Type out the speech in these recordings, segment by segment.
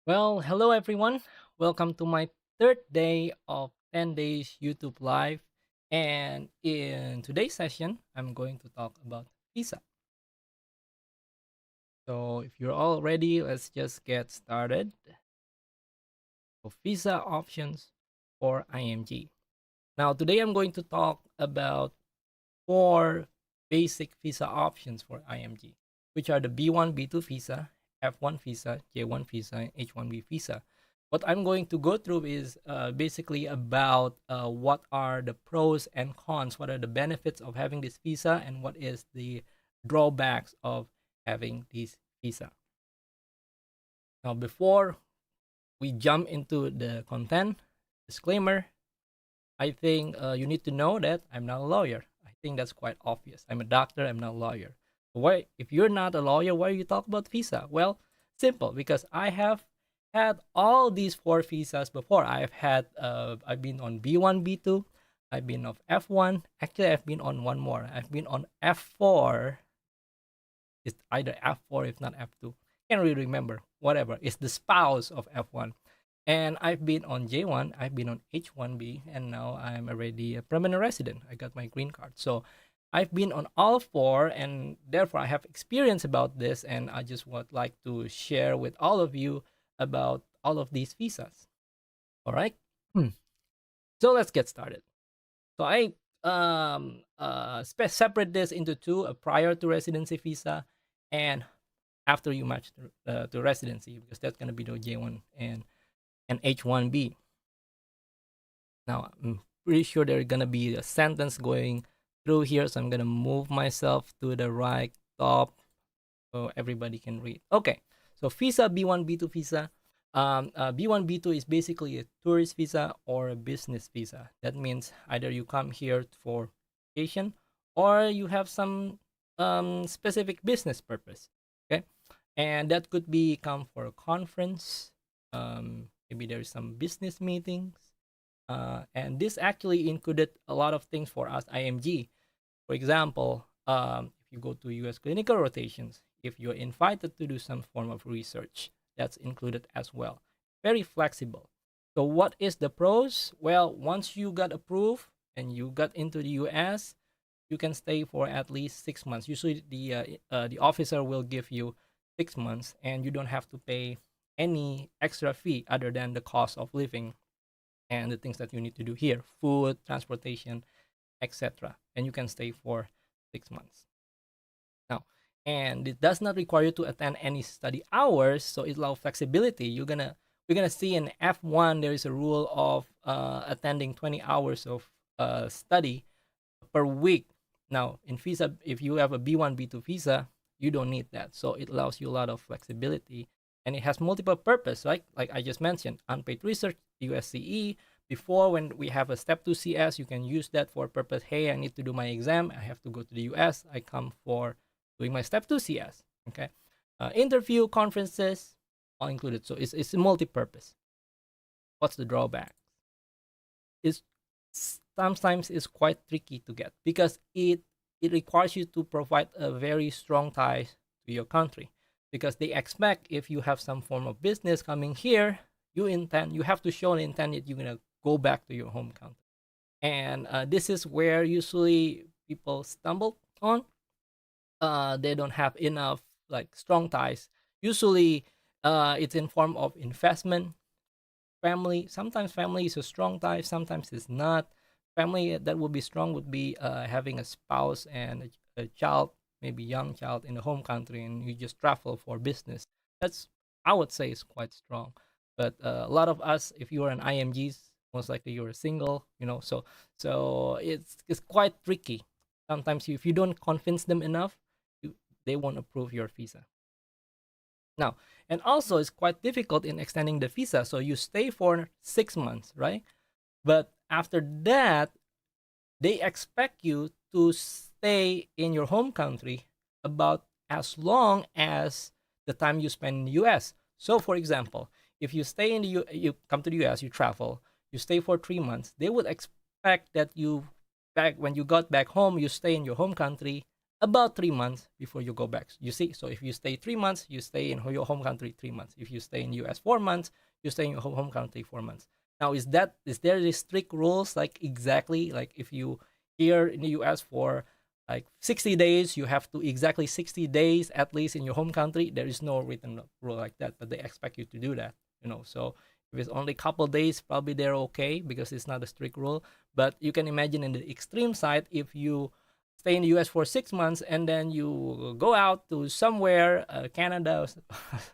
Well, hello everyone. Welcome to my third day of 10 days YouTube Live. And in today's session, I'm going to talk about visa. So if you're all ready, let's just get started. So visa options for IMG. Now, today I'm going to talk about four basic visa options for IMG, which are the B1, B2 visa, F1 visa, J1 visa, and H1B visa. What I'm going to go through is basically about what are the pros and cons, what are the benefits of having this visa, and what is the drawbacks of having this visa. Now, before we jump into the content, disclaimer, I think you need to know that I'm not a lawyer. I think that's quite obvious. I'm a doctor, I'm not a lawyer. Why, if you're not a lawyer, why are you talking about visa? Well, simple, because I have had all these four visas before. I've been on B1, B2, I've been on F1. Actually, I've been on one more. I've been on F4. It's either F4, if not F2. Can't really remember. Whatever. It's the spouse of F1. And I've been on J1, I've been on H1B, and now I'm already a permanent resident. I got my green card. So I've been on all four, and therefore I have experience about this, and I just would like to share with all of you about all of these visas. All right. So let's get started. So I separate this into two: a prior to residency visa and after you match to residency, because that's gonna be the J1 and H1B. Now, I'm pretty sure there's gonna be a sentence going through here, so I'm gonna move myself to the right top so everybody can read. Okay, so visa B1, B2 visa. B1, B2 is basically a tourist visa or a business visa. That means either you come here for vacation or you have some specific business purpose. Okay, and that could be come for a conference. Maybe there's some business meetings, and this actually included a lot of things for us IMG. For example, if you go to US clinical rotations, if you're invited to do some form of research, that's included as well. Very flexible. So what is the pros? Well, once you got approved and you got into the US, you can stay for at least 6 months. Usually the officer will give you 6 months, and you don't have to pay any extra fee other than the cost of living and the things that you need to do here: food, transportation, etc. And you can stay for 6 months. Now, and it does not require you to attend any study hours, so it allows flexibility. We're gonna see in F1 there is a rule of attending 20 hours of study per week. Now, in visa, if you have a B1, B2 visa, you don't need that. So it allows you a lot of flexibility, and it has multiple purpose, right? Like I just mentioned, unpaid research, USCE. Before, when we have a step 2 CS, you can use that for purpose. Hey, I need to do my exam. I have to go to the US. I come for doing my step 2 CS. Okay. Interview, conferences, all included. So it's a multi-purpose. What's the drawback? It's sometimes it's quite tricky to get because it requires you to provide a very strong tie to your country, because they expect if you have some form of business coming here, you have to show an intent that you're gonna go back to your home country, and this is where usually people stumble on. They don't have enough like strong ties. Usually, it's in form of investment, family. Sometimes family is a strong tie, sometimes it's not. Family that would be strong would be having a spouse and a child, maybe young child in the home country, and you just travel for business. That's, I would say, is quite strong. But a lot of us, if you are an IMGs, most likely you're a single, so it's quite tricky. Sometimes if you don't convince them enough, they won't approve your visa. Now, and also it's quite difficult in extending the visa. So you stay for 6 months, right? But after that, they expect you to stay in your home country about as long as the time you spend in the US. So, for example, if you stay in the you come to the US, you travel, you stay for 3 months, they would expect that you back when you got back home, you stay in your home country about 3 months before you go back. You see, so if you stay 3 months, you stay in your home country 3 months. If you stay in US 4 months, you stay in your home country 4 months. Now, is there these strict rules, like exactly like if you here in the US for like 60 days, you have to exactly 60 days at least in your home country? There is no written rule like that, but they expect you to do that, So if it's only a couple days, probably they're okay because it's not a strict rule. But you can imagine in the extreme side, if you stay in the US for 6 months and then you go out to somewhere, Canada,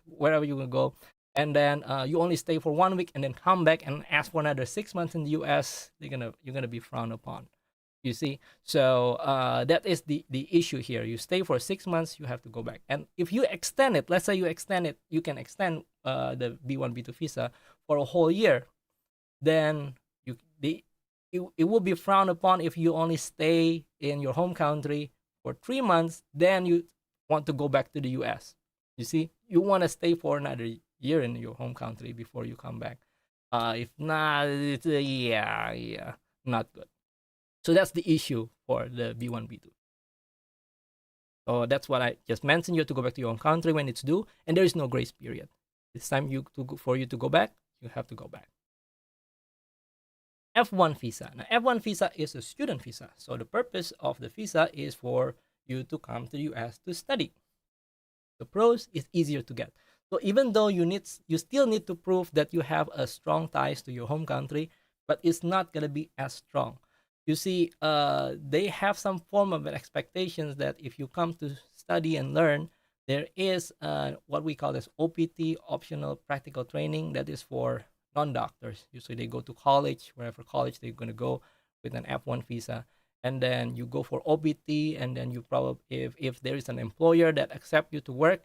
wherever you will go, and then you only stay for 1 week and then come back and ask for another 6 months in the US, you're gonna be frowned upon. You see, so that is the issue here. You stay for 6 months, you have to go back, and if you extend it, let's say you extend it, you can extend the B1 B2 visa for a whole year. Then it will be frowned upon if you only stay in your home country for 3 months, then you want to go back to the US. You see, you want to stay for another year in your home country before you come back. If not, it's, yeah, not good. So that's the issue for the B1, B2. So that's what I just mentioned. You have to go back to your own country when it's due, and there is no grace period. It's time for you to go back, you have to go back. F1 visa. Now, F1 visa is a student visa. So the purpose of the visa is for you to come to the US to study. The pros is easier to get. So even though you still need to prove that you have a strong ties to your home country, but it's not gonna be as strong. You see, they have some form of expectations that if you come to study and learn, there is what we call as OPT, optional practical training, that is for non-doctors. Usually they go to college, wherever college they're going to go with an F1 visa. And then you go for OPT, and then you probably, if there is an employer that accept you to work,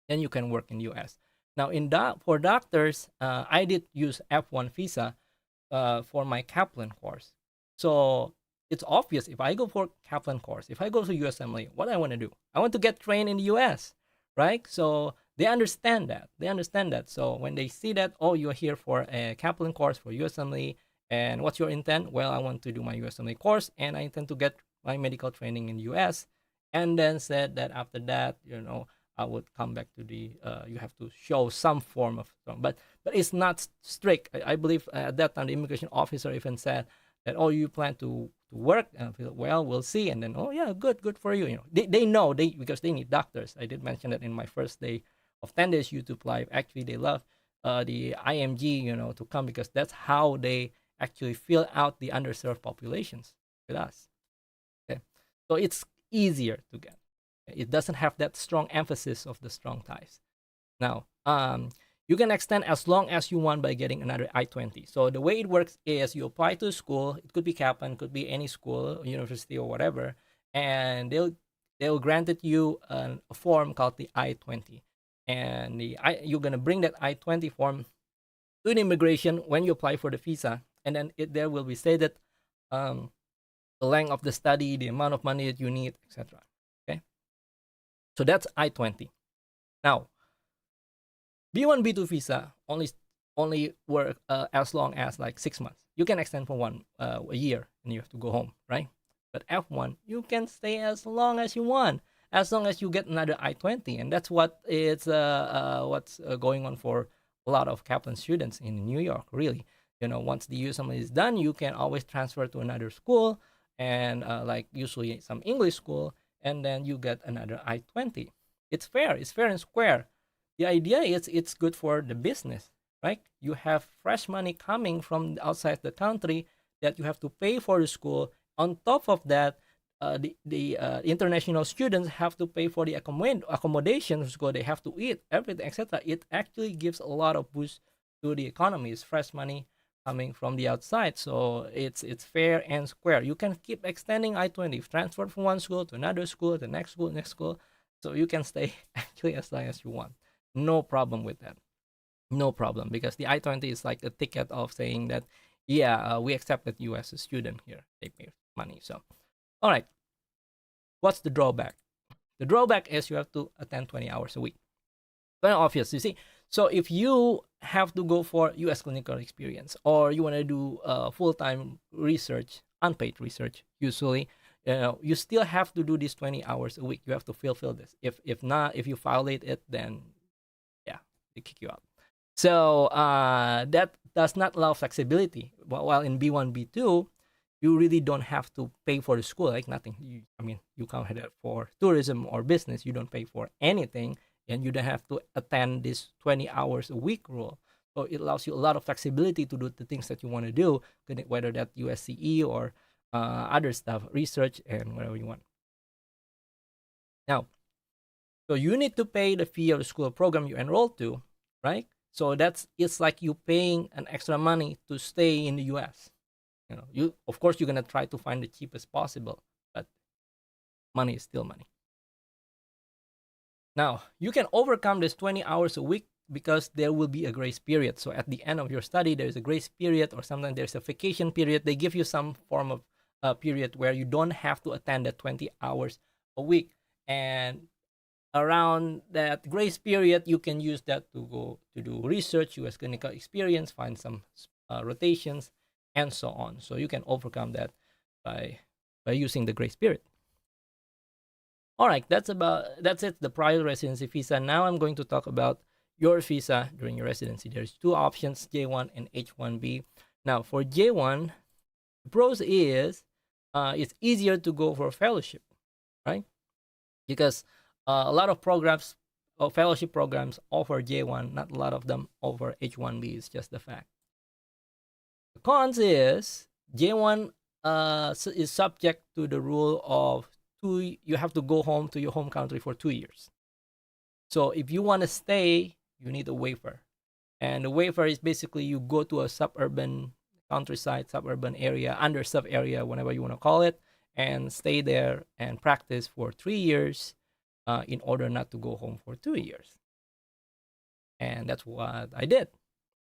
then you can work in US. Now, for doctors, I did use F1 visa for my Kaplan course. So it's obvious, if I go for Kaplan course, if I go to USMLE, what I want to do? I want to get trained in the US, right? So they understand that. So when they see that, oh, you're here for a Kaplan course for USMLE, and what's your intent? Well, I want to do my USMLE course, and I intend to get my medical training in the US. And then said that after that, I would come back to you have to show some form of, but it's not strict. I believe at that time the immigration officer even said that, oh, you plan to work? And I feel, well, we'll see. And then, oh yeah, good for you. They know, because they need doctors. I did mention that in my first day of 10 days YouTube live. Actually, they love the IMG, to come, because that's how they actually fill out the underserved populations with us. Okay, so it's easier to get. It doesn't have that strong emphasis of the strong ties. Now, you can extend as long as you want by getting another I-20. So the way it works is you apply to a school. It could be Kaplan, could be any school, university, or whatever, and they'll grant you a form called the I-20. And you're gonna bring that I-20 form to an immigration when you apply for the visa, and then there will be stated the length of the study, the amount of money that you need, etc. Okay, so that's I-20. Now, B1, B2 visa only work as long as like 6 months. You can extend for a year, and you have to go home, right? But F1, you can stay as long as you want, as long as you get another I-20, and that's what it's what's going on for a lot of Kaplan students in New York. Really, once the USMLE is done, you can always transfer to another school, and like usually some English school, and then you get another I-20. It's fair and square. The idea is it's good for the business, right? You have fresh money coming from outside the country that you have to pay for the school. On top of that, the international students have to pay for the accommodation of school. They have to eat, everything, etc. It actually gives a lot of boost to the economy. It's fresh money coming from the outside, so it's fair and square. You can keep extending I-20, transfer from one school to another school, the next school, so you can stay actually as long as you want. No problem with that. No problem, because the I-20 is like a ticket of saying that, yeah, we accept that you as a student here. They pay money. So, all right. What's the drawback? The drawback is you have to attend 20 hours a week. Very obvious, you see. So if you have to go for US clinical experience, or you want to do full-time research, unpaid research, usually, you still have to do these 20 hours a week. You have to fulfill this. If not, if you violate it, then yeah, they kick you out. So that does not allow flexibility. While in B1, B2, you really don't have to pay for the school, like nothing. I mean, you can't have that for tourism or business. You don't pay for anything, and you don't have to attend this 20 hours a week rule. So it allows you a lot of flexibility to do the things that you want to do, whether that USCE or other stuff, research and whatever you want. Now, so you need to pay the fee of the school program you enroll to, right? So it's like you paying an extra money to stay in the U.S. You of course you're gonna try to find the cheapest possible, but money is still money. Now you can overcome this 20 hours a week because there will be a grace period. So at the end of your study, there's a grace period, or sometimes there's a vacation period. They give you some form of period where you don't have to attend the 20 hours a week, and around that grace period, you can use that to go to do research, US clinical experience, find some rotations, and so on. So you can overcome that by using the grace period. All right, that's it. The prior residency visa. Now I'm going to talk about your visa during your residency. There's two options, J1 and H1B. Now for J1, the pros is it's easier to go for a fellowship, right? Because a lot of programs, fellowship programs, offer J1. Not a lot of them offer H1B. It's just the fact. The cons is J1 is subject to the rule of you have to go home to your home country for 2 years. So if you want to stay, you need a waiver. And the waiver is basically you go to a suburban countryside, suburban area, underserved area, whatever you want to call it, and stay there and practice for 3 years in order not to go home for 2 years. And that's what I did.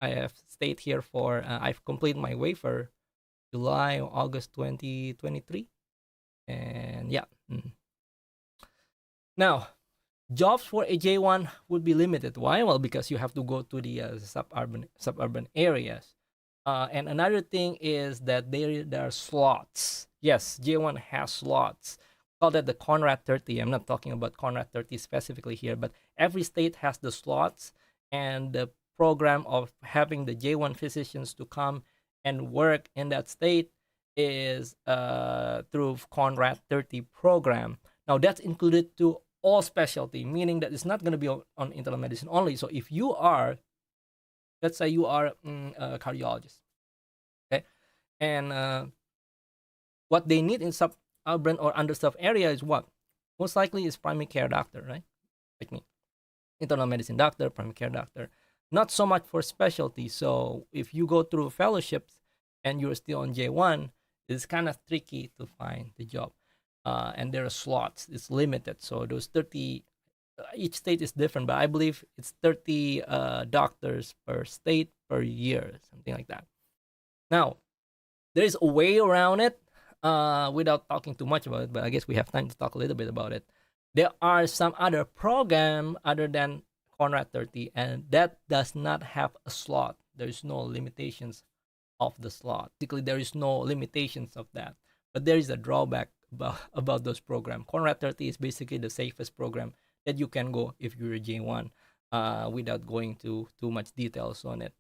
I have stayed here for, I've completed my waiver July or August 2023. And yeah. Now, jobs for a J1 would be limited. Why? Well, because you have to go to the suburban areas. And another thing is that there are slots. Yes, J1 has slots. Call that the Conrad 30. I'm not talking about Conrad 30 specifically here, but every state has the slots, and the program of having the J1 physicians to come and work in that state is through Conrad 30 program. Now that's included to all specialty, meaning that it's not going to be on internal medicine only. So if you are, let's say you are a cardiologist, okay, and what they need in suburban or underserved area is what? Most likely is primary care doctor, right? Like me, internal medicine doctor, primary care doctor. Not so much for specialty. So if you go through fellowships and you're still on J1, it's kind of tricky to find the job. And there are slots. It's limited. So those 30, each state is different, but I believe it's 30 doctors per state per year, something like that. Now, there is a way around it without talking too much about it, but I guess we have time to talk a little bit about it. There are some other program other than Conrad 30, and that does not have a slot. There is no limitations of the slot. Basically, there is no limitations of that, but there is a drawback about those programs. Conrad 30 is basically the safest program that you can go if you're a J1 without going to too much details on it.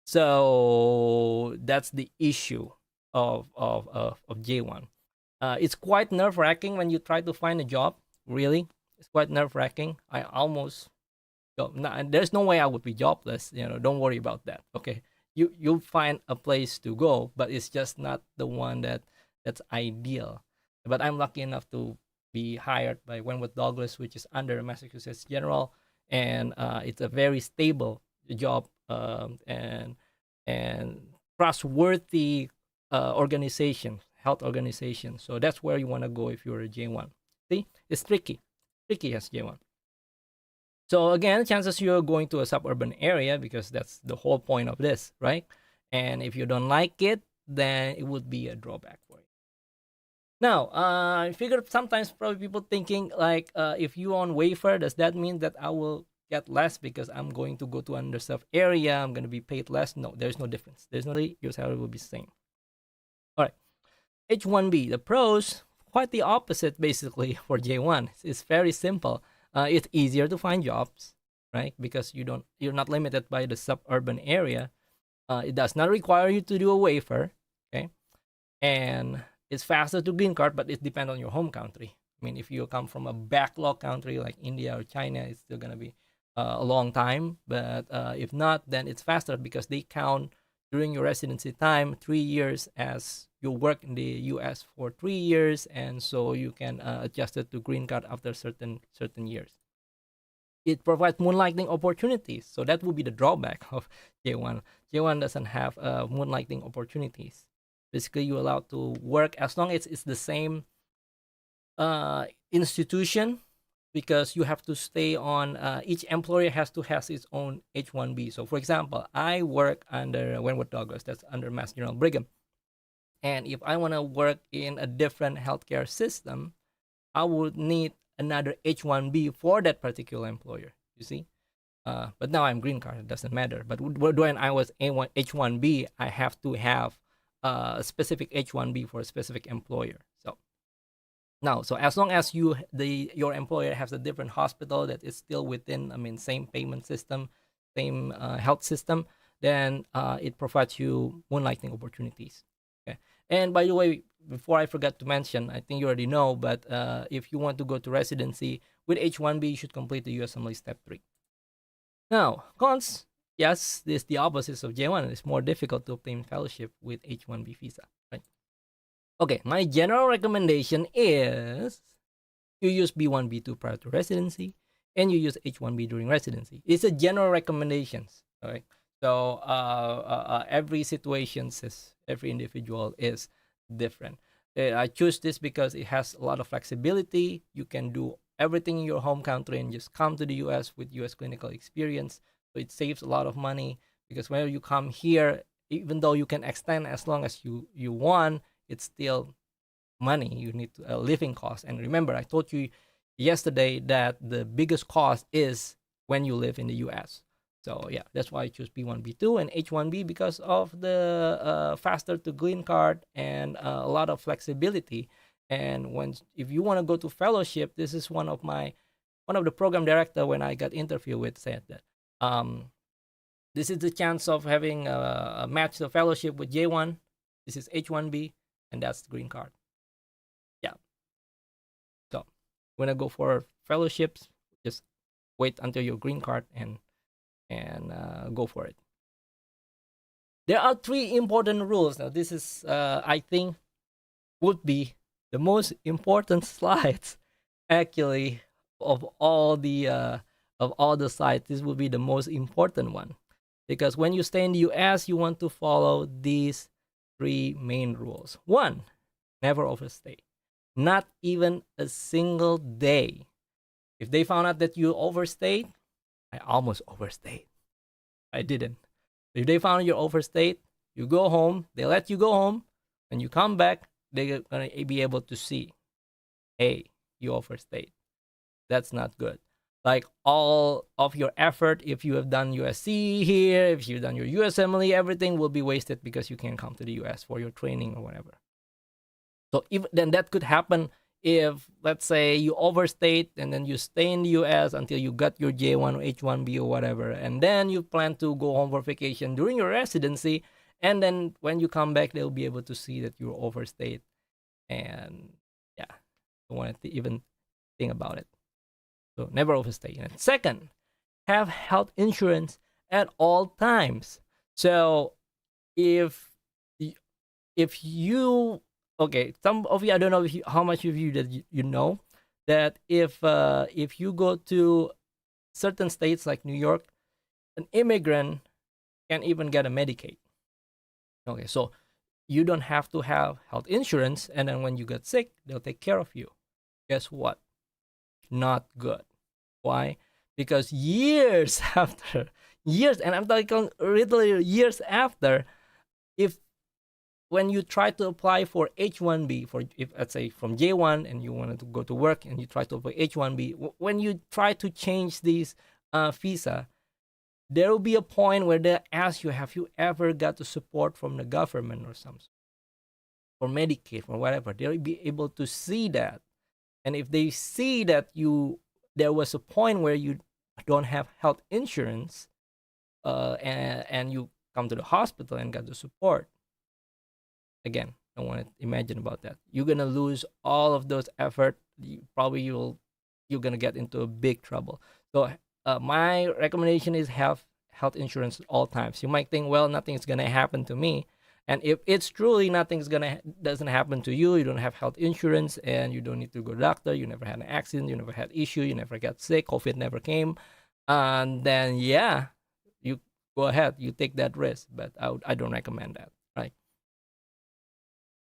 So that's the issue of J1. It's quite nerve-wracking when you try to find a job. Really, it's quite nerve-wracking. I almost there's no way I would be jobless. Don't worry about that. Okay, you'll find a place to go, but it's just not the one that's ideal. But I'm lucky enough to be hired by Wentworth Douglas, which is under Massachusetts General, and it's a very stable job and trustworthy organization, health organization. So that's where you want to go if you're a J1. See, it's tricky as J1. So again, chances you're going to a suburban area because that's the whole point of this, right? And if you don't like it, then it would be a drawback for you. Now, I figured sometimes probably people thinking like, if you on waiver, does that mean that I will get less because I'm going to go to underserved area? I'm going to be paid less? No, there's no difference. There's no, your salary will be the same. All right. H1B, the pros, of quite the opposite basically for J1. It's very simple. It's easier to find jobs, right? Because you're not limited by the suburban area. It does not require you to do a waiver, okay? And it's faster to green card, but it depends on your home country. I mean, if you come from a backlog country like India or China, it's still gonna be a long time. But if not, then it's faster because they count during your residency time 3 years as you work in the U.S. for 3 years, and so you can adjust it to green card after certain years. It provides moonlighting opportunities, so that would be the drawback of J1. J1 doesn't have moonlighting opportunities. Basically, you're allowed to work as long as it's the same institution, because you have to stay on. Each employer has to have its own H1B. So, for example, I work under Wentworth Douglas, that's under Mass General Brigham, and if I want to work in a different healthcare system, I would need another H1B for that particular employer. You see. But now I'm green card. It doesn't matter. But when I was A1 H1B, I have to have a specific H1B for a specific employer. So now, so as long as your employer has a different hospital that is still within, I mean, same payment system, same health system, then it provides you moonlighting opportunities. Okay. And by the way, before I forgot to mention, I think you already know, but if you want to go to residency with H1B, you should complete the USMLE Step 3. Now, cons, yes, this is the opposite of J1. It's more difficult to obtain fellowship with H1B visa, right? Okay, my general recommendation is you use B1, B2 prior to residency, and you use H1B during residency. It's a general recommendations, all right? So every situation says every individual is different. I choose this because it has a lot of flexibility. You can do everything in your home country and just come to the US with US clinical experience. So it saves a lot of money, because when you come here, even though you can extend as long as you want, it's still money. You need a living cost. And remember, I told you yesterday that the biggest cost is when you live in the US. So yeah, that's why I choose B1, B2 and H1B, because of the faster to green card and a lot of flexibility. And if you want to go to fellowship, this is one of the program director when I got interviewed with said that this is the chance of having a match the fellowship with J1. This is H1B, and that's the green card. Yeah. So when I go for fellowships, just wait until your green card and go for it. There are 3 important rules. Now, this is I think would be the most important slides actually of all the slides. This will be the most important one, because when you stay in the US, you want to follow these 3 main rules. 1, never overstay, not even a single day. If they found out that you overstayed, I almost overstayed. I didn't. If they found you overstayed, you go home. They let you go home. When you come back, they're gonna be able to see, hey, you overstayed. That's not good. Like, all of your effort, if you have done USC here, if you've done your USMLE, everything will be wasted because you can't come to the US for your training or whatever. So then that could happen if, let's say, you overstayed and then you stay in the US until you got your J1 or H1B or whatever, and then you plan to go home for vacation during your residency, and then when you come back, they'll be able to see that you overstayed. And yeah, don't want to even think about it. So never overstay. And second, have health insurance at all times. So if you okay, some of you, I don't know how much of you that you know that if you go to certain states like New York, an immigrant can even get a Medicaid. Okay, so you don't have to have health insurance, and then when you get sick, they'll take care of you. Guess what? Not good. Why? Because years after, and I'm talking literally years after, when you try to apply for H1B, if let's say from J1 and you wanted to go to work and you try to apply H1B, when you try to change these visa, there will be a point where they ask you, have you ever got the support from the government or something? for Medicaid, for whatever. They'll be able to see that. And if they see that there was a point where you don't have health insurance, and you come to the hospital and got the support, again, I want to imagine about that. You're gonna lose all of those effort. You're gonna get into a big trouble. So my recommendation is have health insurance at all times. You might think, well, nothing's gonna happen to me, and if it's truly nothing's gonna doesn't happen to you, you don't have health insurance, and you don't need to go to the doctor. You never had an accident. You never had issue. You never got sick. COVID never came, and then yeah, you go ahead. You take that risk, but I don't recommend that. Right.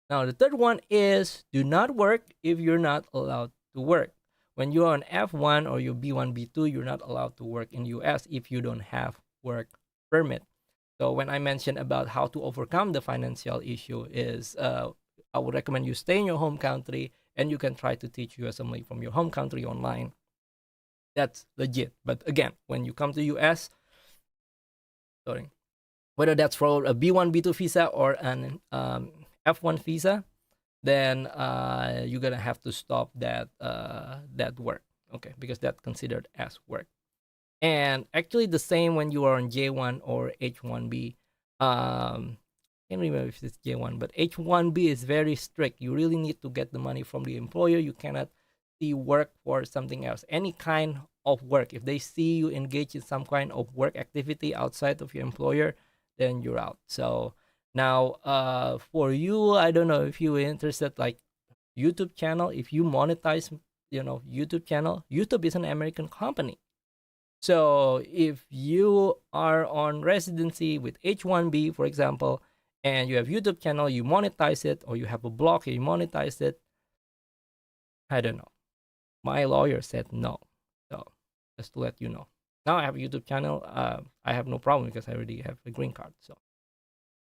Now, the third one is do not work if you're not allowed to work. When you're on F1 or you're B1, B2, you're not allowed to work in US if you don't have work permit. So when I mentioned about how to overcome the financial issue is I would recommend you stay in your home country and you can try to teach USMLE from your home country online. That's legit. But again, when you come to US, sorry, whether that's for a B1, B2 visa or an F1 visa, then you're gonna have to stop that work, okay? Because that's considered as work. And actually, the same when you are on J1 or H1B. Can't remember if it's J1, but H1B is very strict. You really need to get the money from the employer. You cannot see work for something else. Any kind of work, if they see you engage in some kind of work activity outside of your employer, then you're out. So now, for you, I don't know if you're interested, like YouTube channel. If you monetize, YouTube channel. YouTube is an American company. So if you are on residency with H1B, for example, and you have YouTube channel, you monetize it, or you have a blog, you monetize it. I don't know. My lawyer said no. So just to let you know. Now I have a YouTube channel. I have no problem because I already have a green card. So.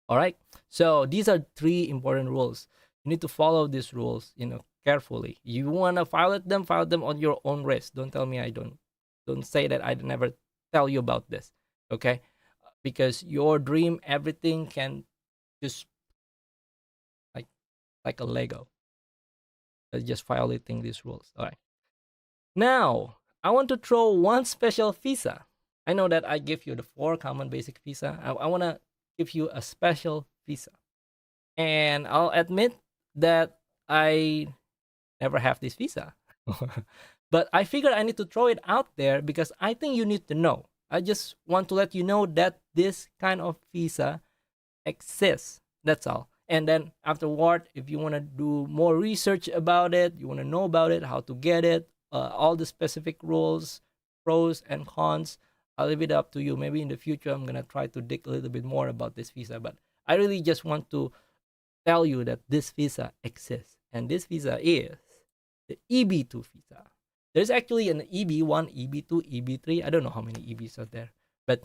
All right. So these are 3 important rules. You need to follow these rules, carefully. You want to file them on your own risk. Don't tell me I don't. Don't say that I never tell you about this. Okay? Because your dream, everything can just like a Lego. Just violating these rules. All right. Now, I want to throw one special visa. I know that I give you the 4 common basic visa. I want to give you a special visa. And I'll admit that I never have this visa. But I figured I need to throw it out there because I think you need to know. I just want to let you know that this kind of visa exists. That's all. And then afterward, if you want to do more research about it, you want to know about it, how to get it, all the specific rules, pros and cons, I'll leave it up to you. Maybe in the future, I'm going to try to dig a little bit more about this visa. But I really just want to tell you that this visa exists. And this visa is the EB2 visa. There's actually an EB1, EB2, EB3. I don't know how many EBs are there. But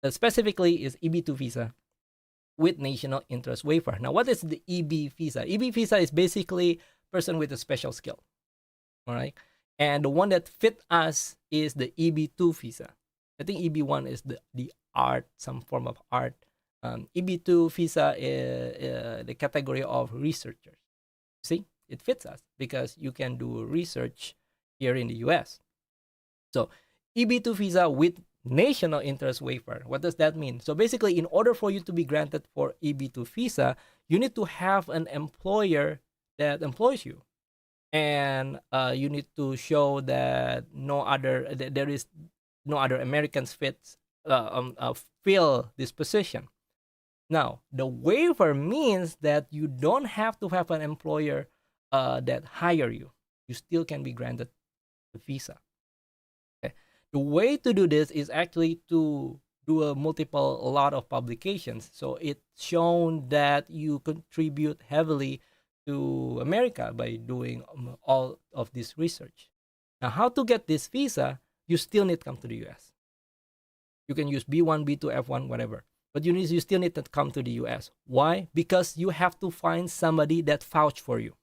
specifically is EB2 visa with national interest waiver. Now, what is the EB visa? EB visa is basically person with a special skill. All right. And the one that fit us is the EB2 visa. I think EB1 is the art, some form of art. EB2 visa is the category of researchers. See, it fits us because you can do research here in the US. So EB2 visa with national interest waiver. What does that mean? So basically, in order for you to be granted for EB2 visa, you need to have an employer that employs you. And you need to show that there is no other Americans fill this position. Now, the waiver means that you don't have to have an employer that hire you. You still can be granted the visa. Okay. The way to do this is actually to do a lot of publications. So it's shown that you contribute heavily to America by doing all of this research. Now, how to get this visa? You still need to come to the US. You can use B1, B2, F1, whatever. But you still need to come to the US. Why? Because you have to find somebody that vouch for you.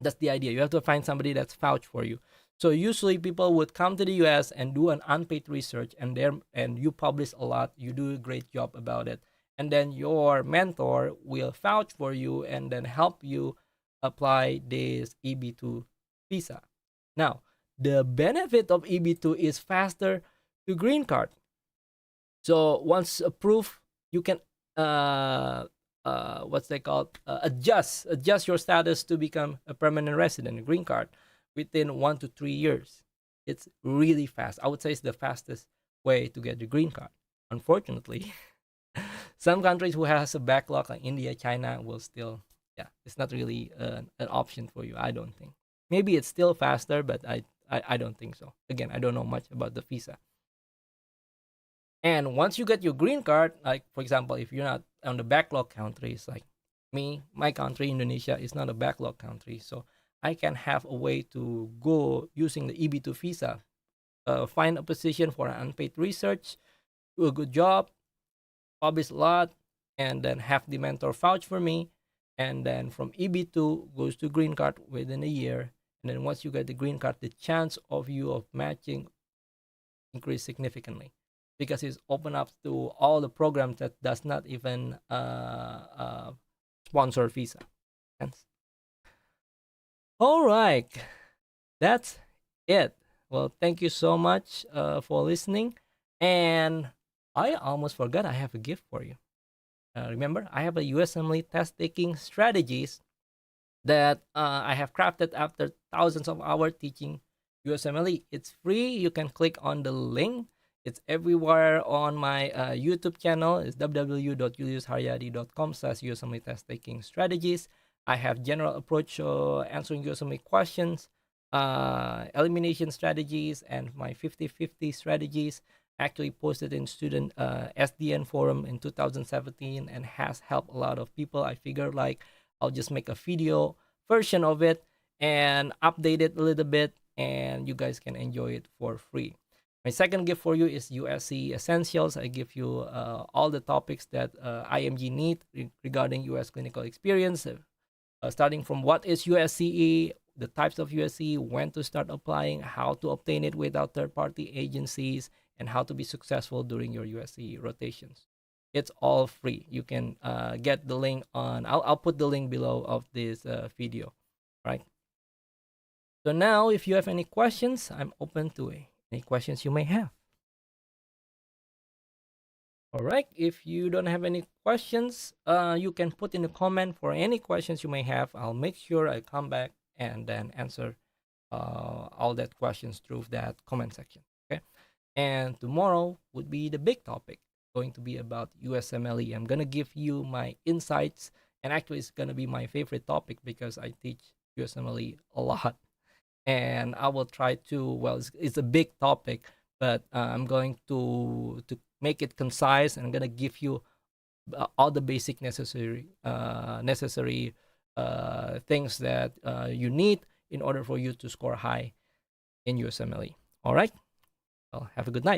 That's the idea. You have to find somebody that's vouch for you. So usually people would come to the US and do an unpaid research, and you publish a lot. You do a great job about it. and then your mentor will vouch for you and then help you apply this EB2 visa. Now, the benefit of EB2 is faster to green card. So once approved, you can what's they called adjust your status to become a permanent resident, a green card, within 1 to 3 years. It's really fast. I would say it's the fastest way to get the green card. Unfortunately, some countries who has a backlog like India, China will still, yeah, it's not really an option for you. I don't think. Maybe it's still faster, but I don't think so. Again, I don't know much about the visa. And once you get your green card, like for example, if you're not on the backlog countries, like me, my country, Indonesia, is not a backlog country. So I can have a way to go using the EB2 visa, find a position for an unpaid research, do a good job, publish a lot, and then have the mentor vouch for me. And then from EB2 goes to green card within a year. And then once you get the green card, the chance of you of matching increase significantly because it's open up to all the programs that does not even sponsor visa. Hence. All right, that's it. Well, thank you so much for listening. And I almost forgot I have a gift for you. Remember, I have a USMLE Test Taking Strategies that I have crafted after thousands of hours teaching USMLE. It's free. You can click on the link. It's everywhere on my YouTube channel. It's www.juliusharyadi.com/USMLE Test Taking Strategies. I have general approach answering USMLE questions, elimination strategies, and my 50-50 strategies. Actually posted in student SDN forum in 2017 and has helped a lot of people. I figured like I'll just make a video version of it and update it a little bit, and you guys can enjoy it for free. My second gift for you is USCE Essentials. I give you all the topics that IMG need regarding US clinical experience, starting from what is USCE, the types of USCE, when to start applying, how to obtain it without third-party agencies, and how to be successful during your USCE rotations. It's all free. You can get the link on. I'll put the link below of this video, right? So now, if you have any questions, I'm open to any questions you may have. All right. If you don't have any questions, you can put in a comment for any questions you may have. I'll make sure I come back and then answer all that questions through that comment section. Okay. And tomorrow would be the big topic, going to be about USMLE. I'm going to give you my insights, and actually it's going to be my favorite topic because I teach USMLE a lot, and I will try to, well, it's a big topic, but I'm going to make it concise, and I'm going to give you all the basic necessary things that you need in order for you to score high in USMLE. All right. Well, have a good night.